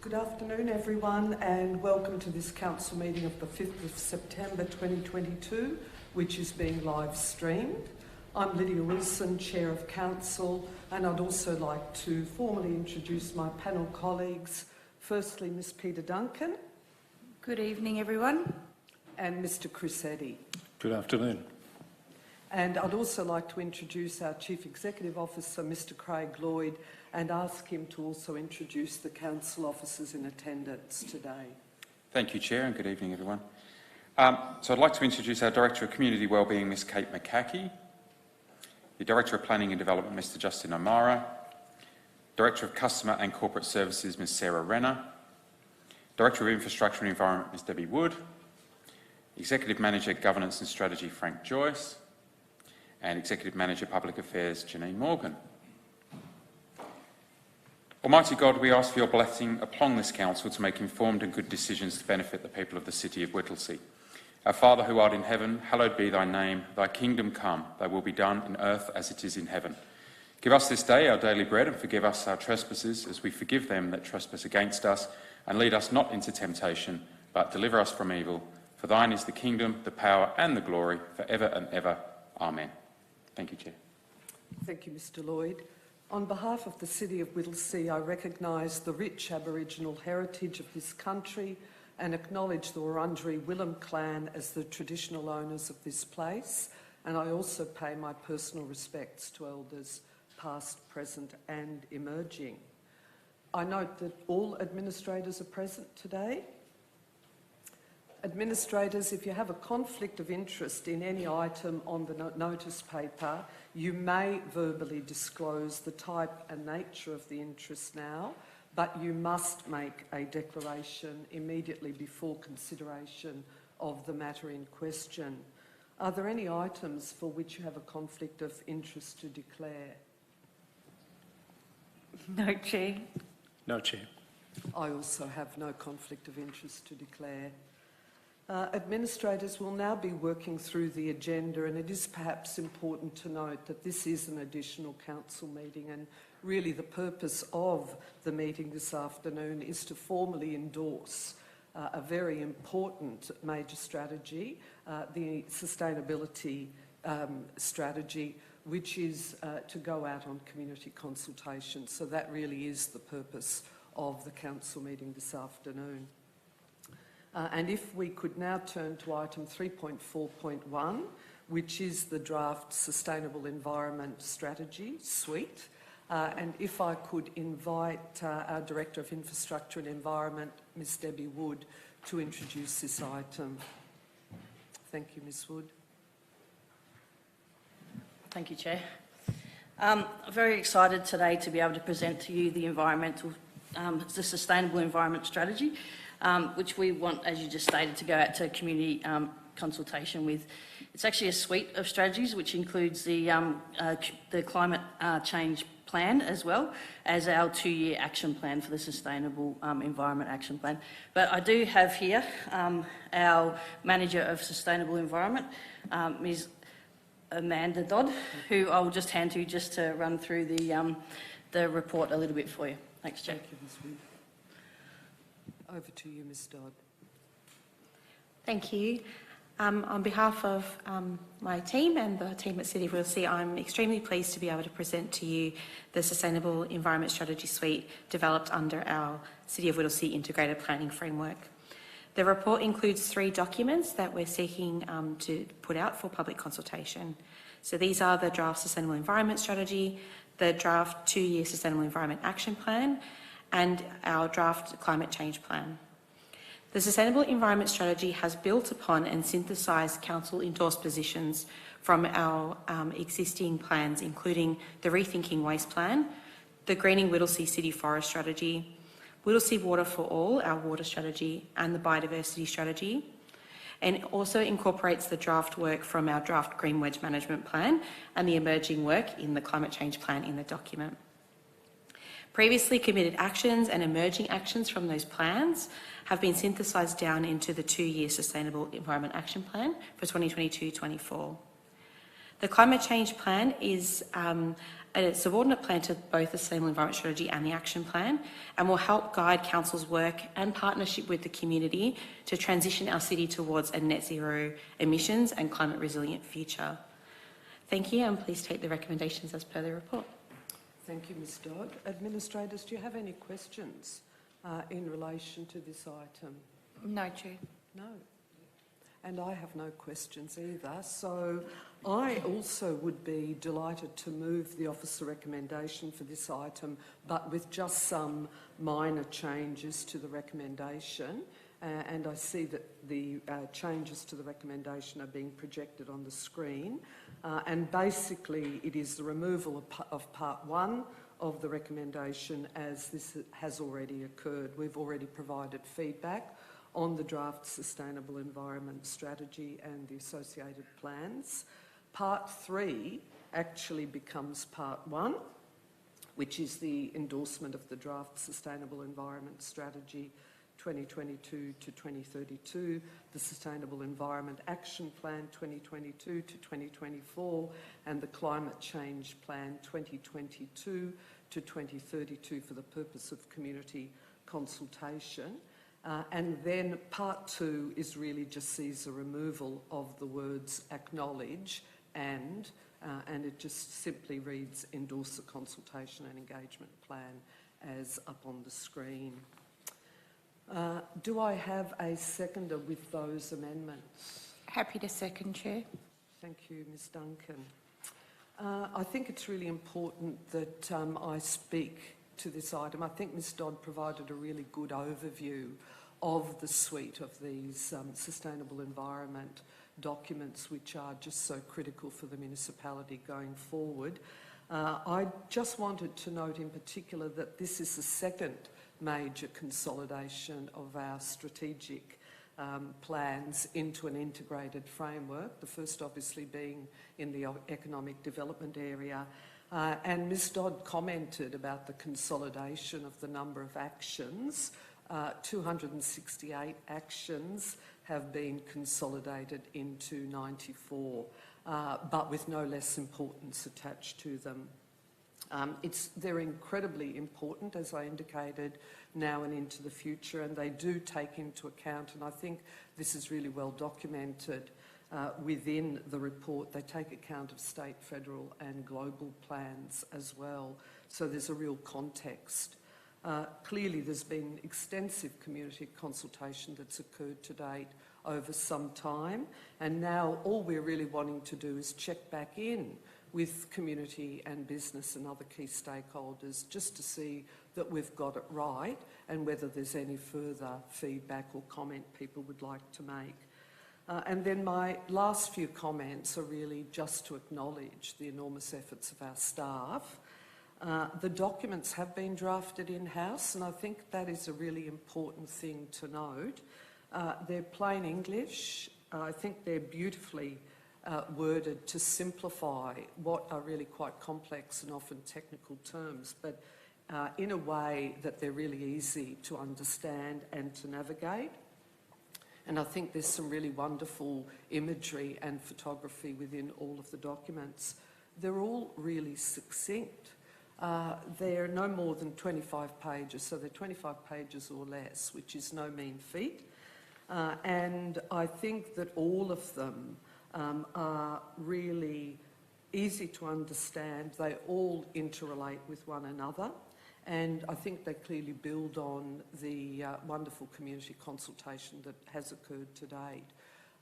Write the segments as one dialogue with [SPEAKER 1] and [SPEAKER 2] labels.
[SPEAKER 1] Good afternoon everyone, and welcome to this council meeting of the 5th of September 2022, which is being live streamed. I'm Lydia Wilson, Chair of Council, and I'd also like to formally introduce my panel colleagues. Firstly, Ms Peter Duncan.
[SPEAKER 2] Good evening everyone.
[SPEAKER 1] And Mr Chris Eddy.
[SPEAKER 3] Good afternoon.
[SPEAKER 1] And I'd also like to introduce our Chief Executive Officer, Mr Craig Lloyd, and ask him to also introduce the council officers in attendance today.
[SPEAKER 4] Thank you, Chair, and good evening, everyone. So I'd like to introduce our Director of Community Wellbeing, Ms Kate McCackey, the Director of Planning and Development, Mr Justin O'Mara, Director of Customer and Corporate Services, Ms Sarah Renner, Director of Infrastructure and Environment, Ms Debbie Wood, Executive Manager Governance and Strategy, Frank Joyce, and Executive Manager Public Affairs, Janine Morgan. Almighty God, we ask for your blessing upon this council to make informed and good decisions to benefit the people of the city of Whittlesea. Our Father who art in heaven, hallowed be thy name. Thy kingdom come, thy will be done in earth as it is in heaven. Give us this day our daily bread, and forgive us our trespasses as we forgive them that trespass against us. And lead us not into temptation, but deliver us from evil. For thine is the kingdom, the power and the glory, for ever and ever. Amen. Thank you, Chair.
[SPEAKER 1] Thank you, Mr Lloyd. On behalf of the City of Whittlesea, I recognise the rich Aboriginal heritage of this country and acknowledge the Wurundjeri Willem clan as the traditional owners of this place, and I also pay my personal respects to elders past, present and emerging. I note that all administrators are present today. Administrators, if you have a conflict of interest in any item on the notice paper, you may verbally disclose the type and nature of the interest now, but you must make a declaration immediately before consideration of the matter in question. Are there any items for which you have a conflict of interest to declare?
[SPEAKER 2] No, Chair.
[SPEAKER 3] No, Chair.
[SPEAKER 1] I also have no conflict of interest to declare. Administrators will now be working through the agenda, and it is perhaps important to note that this is an additional council meeting, and really the purpose of the meeting this afternoon is to formally endorse a very important major strategy, the sustainability strategy, which is to go out on community consultation. So that really is the purpose of the council meeting this afternoon. And if we could now turn to item 3.4.1, which is the draft Sustainable Environment Strategy Suite. And if I could invite our Director of Infrastructure and Environment, Ms Debbie Wood, to introduce this item. Thank you, Ms Wood.
[SPEAKER 2] Thank you, Chair. I'm very excited today to be able to present to you the the Sustainable Environment Strategy, which we want, as you just stated, to go out to community consultation with. It's actually a suite of strategies which includes the climate change plan as well as our 2-year action plan for the Sustainable Environment Action Plan. But I do have here our Manager of Sustainable Environment, Ms Amanda Dodd, who I'll just hand to just to run through the report a little bit for you. Thanks, Chair.
[SPEAKER 1] Thank you, Ms Wood. Over to you, Ms Dodd.
[SPEAKER 5] Thank you. On behalf of my team and the team at City of Whittlesea, I'm extremely pleased to be able to present to you the Sustainable Environment Strategy Suite developed under our City of Whittlesea Integrated Planning Framework. The report includes 3 documents that we're seeking to put out for public consultation. So these are the draft Sustainable Environment Strategy, the draft 2-year Sustainable Environment Action Plan, and our draft Climate Change Plan. The Sustainable Environment Strategy has built upon and synthesised council-endorsed positions from our existing plans, including the Rethinking Waste Plan, the Greening Whittlesea City Forest Strategy, Whittlesea Water for All, our water strategy, and the Biodiversity Strategy, and also incorporates the draft work from our draft Green Wedge Management Plan and the emerging work in the Climate Change Plan in the document. Previously committed actions and emerging actions from those plans have been synthesised down into the 2-year Sustainable Environment Action Plan for 2022-24. The Climate Change Plan is a subordinate plan to both the Sustainable Environment Strategy and the Action Plan, and will help guide Council's work and partnership with the community to transition our city towards a net zero emissions and climate resilient future. Thank you, and please take the recommendations as per the report.
[SPEAKER 1] Thank you, Ms Dodd. Administrators, do you have any questions in relation to this item?
[SPEAKER 6] No, Chair.
[SPEAKER 1] No. And I have no questions either. So I also would be delighted to move the officer recommendation for this item, but with just some minor changes to the recommendation. And I see that the changes to the recommendation are being projected on the screen. And basically, it is the removal of part 1 of the recommendation, as this has already occurred. We've already provided feedback on the draft Sustainable Environment Strategy and the associated plans. Part 3 actually becomes part 1, which is the endorsement of the draft Sustainable Environment Strategy 2022 to 2032, the Sustainable Environment Action Plan 2022 to 2024, and the Climate Change Plan 2022 to 2032 for the purpose of community consultation. And then part 2 is really just sees a removal of the words acknowledge and it just simply reads endorse the consultation and engagement plan as up on the screen. Do I have a seconder with those amendments?
[SPEAKER 6] Happy to second, Chair.
[SPEAKER 1] Thank you, Ms Duncan. I think it's really important that I speak to this item. I think Ms Dodd provided a really good overview of the suite of these sustainable environment documents, which are just so critical for the municipality going forward. I just wanted to note in particular that this is the second major consolidation of our strategic plans into an integrated framework, the first obviously being in the economic development area. And Ms Dodd commented about the consolidation of the number of actions. 268 actions have been consolidated into 94, but with no less importance attached to them. They're incredibly important, as I indicated, now and into the future, and they do take into account, and I think this is really well documented within the report, they take account of state, federal and global plans as well. So there's a real context. Clearly there's been extensive community consultation that's occurred to date over some time, and now all we're really wanting to do is check back in with community and business and other key stakeholders just to see that we've got it right and whether there's any further feedback or comment people would like to make. And then my last few comments are really just to acknowledge the enormous efforts of our staff. The documents have been drafted in-house, and I think that is a really important thing to note. They're plain English. I think they're beautifully worded to simplify what are really quite complex and often technical terms, but in a way that they're really easy to understand and to navigate. And I think there's some really wonderful imagery and photography within all of the documents. They're all really succinct. They're no more than 25 pages, so they're 25 pages or less, which is no mean feat. And I think that all of them are really easy to understand. They all interrelate with one another, and I think they clearly build on the wonderful community consultation that has occurred to date.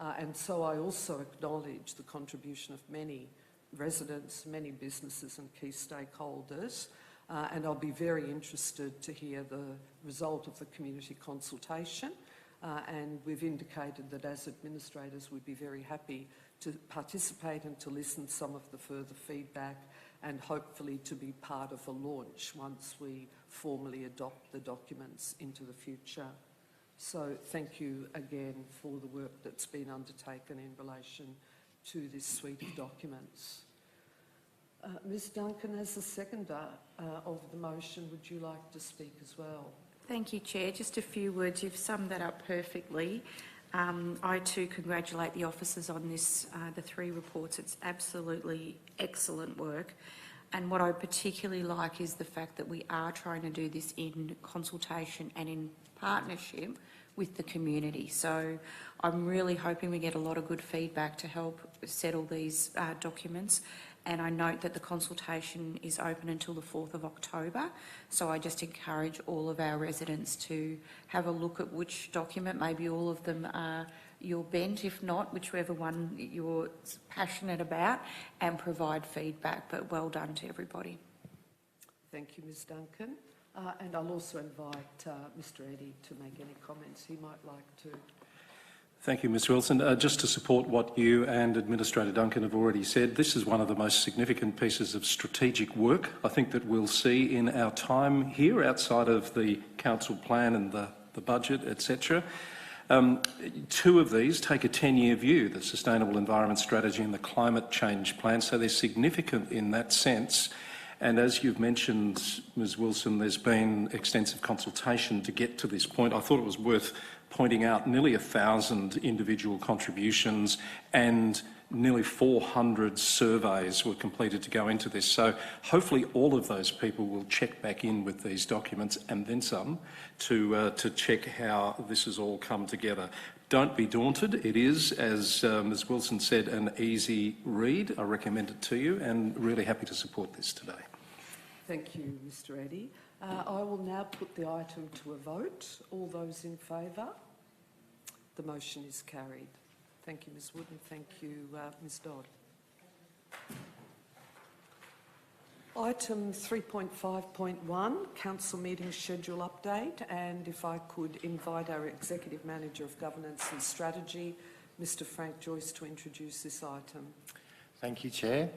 [SPEAKER 1] And so I also acknowledge the contribution of many residents, many businesses and key stakeholders, and I'll be very interested to hear the result of the community consultation. And we've indicated that as administrators we'd be very happy to participate and to listen to some of the further feedback and hopefully to be part of a launch once we formally adopt the documents into the future. So thank you again for the work that's been undertaken in relation to this suite of documents. Ms Duncan, as the seconder of the motion, would you like to speak as well?
[SPEAKER 6] Thank you, Chair. Just a few words. You've summed that up perfectly. I too congratulate the officers on this, the 3 reports. It's absolutely excellent work. And what I particularly like is the fact that we are trying to do this in consultation and in partnership with the community. So I'm really hoping we get a lot of good feedback to help settle these documents. And I note that the consultation is open until the 4th of October. So I just encourage all of our residents to have a look at which document, maybe all of them are your bent, if not, whichever one you're passionate about, and provide feedback. But well done to everybody.
[SPEAKER 1] Thank you, Ms Duncan. And I'll also invite Mr Eddy to make any comments he might like to.
[SPEAKER 3] Thank you, Ms Wilson. Just to support what you and Administrator Duncan have already said, this is one of the most significant pieces of strategic work I think that we'll see in our time here outside of the council plan and the budget, etc. Two of these take a 10-year view, the Sustainable Environment Strategy and the Climate Change Plan, so they're significant in that sense. And as you've mentioned, Ms Wilson, there's been extensive consultation to get to this point. I thought it was worth pointing out nearly 1,000 individual contributions and nearly 400 surveys were completed to go into this. So hopefully all of those people will check back in with these documents and then some to check how this has all come together. Don't be daunted. It is, as Ms Wilson said, an easy read. I recommend it to you and really happy to support this today.
[SPEAKER 1] Thank you, Mr Eddy. I will now put the item to a vote. All those in favour? The motion is carried. Thank you, Ms Wood, and thank you, Ms Dodd. Item 3.5.1, Council Meeting Schedule Update, and if I could invite our Executive Manager of Governance and Strategy, Mr Frank Joyce, to introduce this item.
[SPEAKER 7] Thank you, Chair.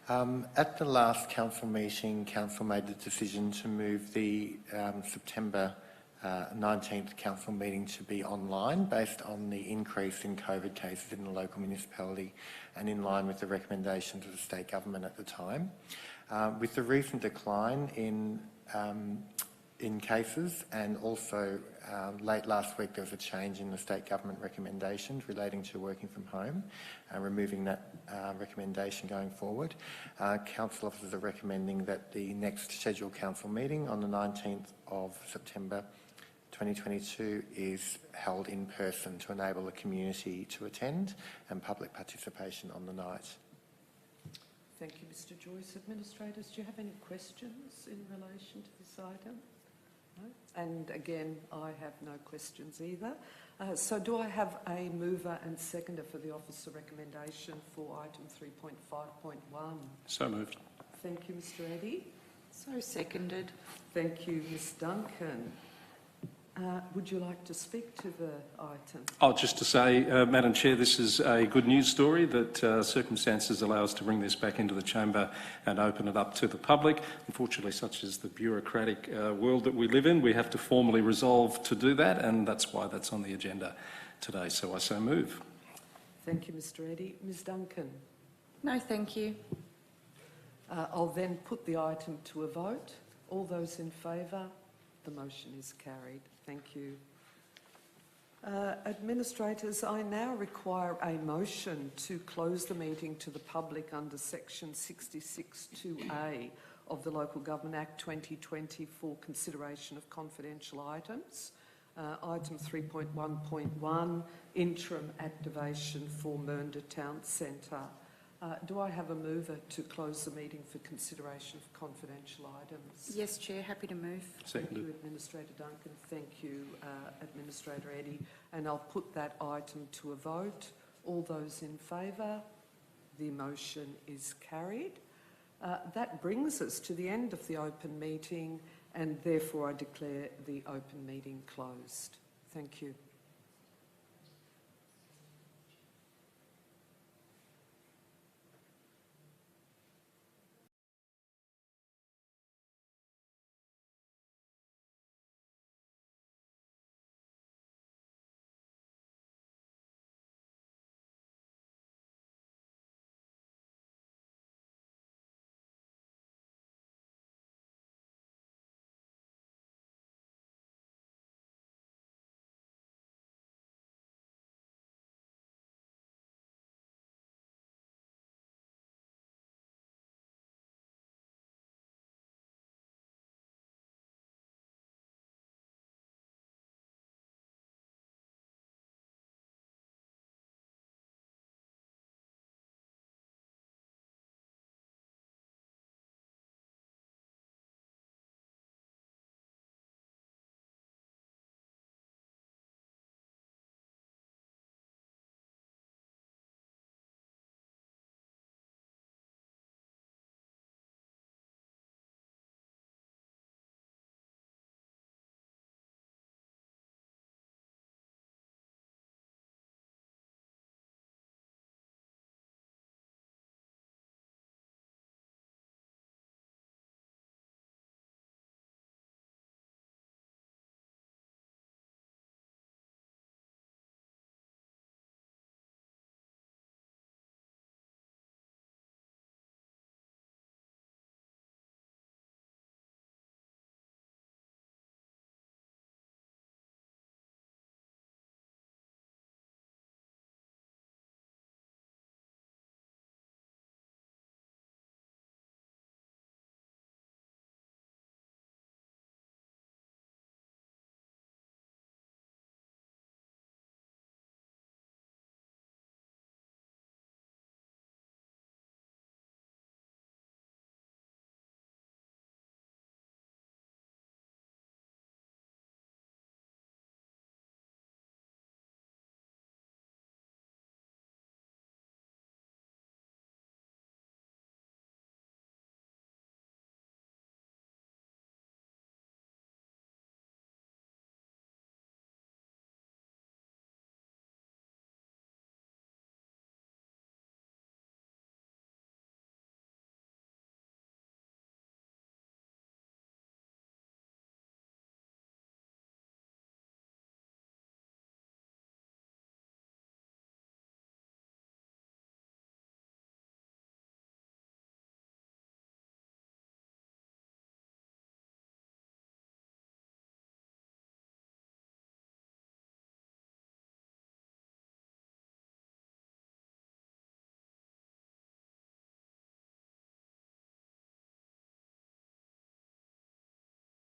[SPEAKER 7] At the last council meeting, council made the decision to move the September 19th council meeting to be online based on the increase in COVID cases in the local municipality and in line with the recommendations of the state government at the time. With the recent decline in cases, and also late last week there was a change in the state government recommendations relating to working from home, removing that recommendation going forward. Council officers are recommending that the next scheduled council meeting on the 19th of September 2022 is held in person to enable the community to attend and public participation on the night.
[SPEAKER 1] Thank you, Mr Joyce. Administrators, do you have any questions in relation to this item? No? And again, I have no questions either. So do I have a mover and seconder for the officer recommendation for item 3.5.1?
[SPEAKER 3] So moved.
[SPEAKER 1] Thank you, Mr Eddy.
[SPEAKER 6] So seconded.
[SPEAKER 1] Thank you, Ms Duncan. Would you like to speak to the item?
[SPEAKER 3] Oh, just to say, Madam Chair, this is a good news story that circumstances allow us to bring this back into the chamber and open it up to the public. Unfortunately, such is the bureaucratic world that we live in, we have to formally resolve to do that, and that's why that's on the agenda today. So I so move.
[SPEAKER 1] Thank you, Mr Eddy. Ms Duncan?
[SPEAKER 6] No, thank you.
[SPEAKER 1] I'll then put the item to a vote. All those in favour? The motion is carried. Thank you. Administrators, I now require a motion to close the meeting to the public under section 66(2)(a) of the Local Government Act 2020 for consideration of confidential items. Item 3.1.1, interim activation for Mernda Town Centre. Do I have a mover to close the meeting for consideration of confidential items?
[SPEAKER 6] Yes, Chair, happy to move.
[SPEAKER 1] Thank you, Administrator Duncan. Thank you, Administrator Eddy. And I'll put that item to a vote. All those in favour? The motion is carried. That brings us to the end of the open meeting, and therefore I declare the open meeting closed. Thank you.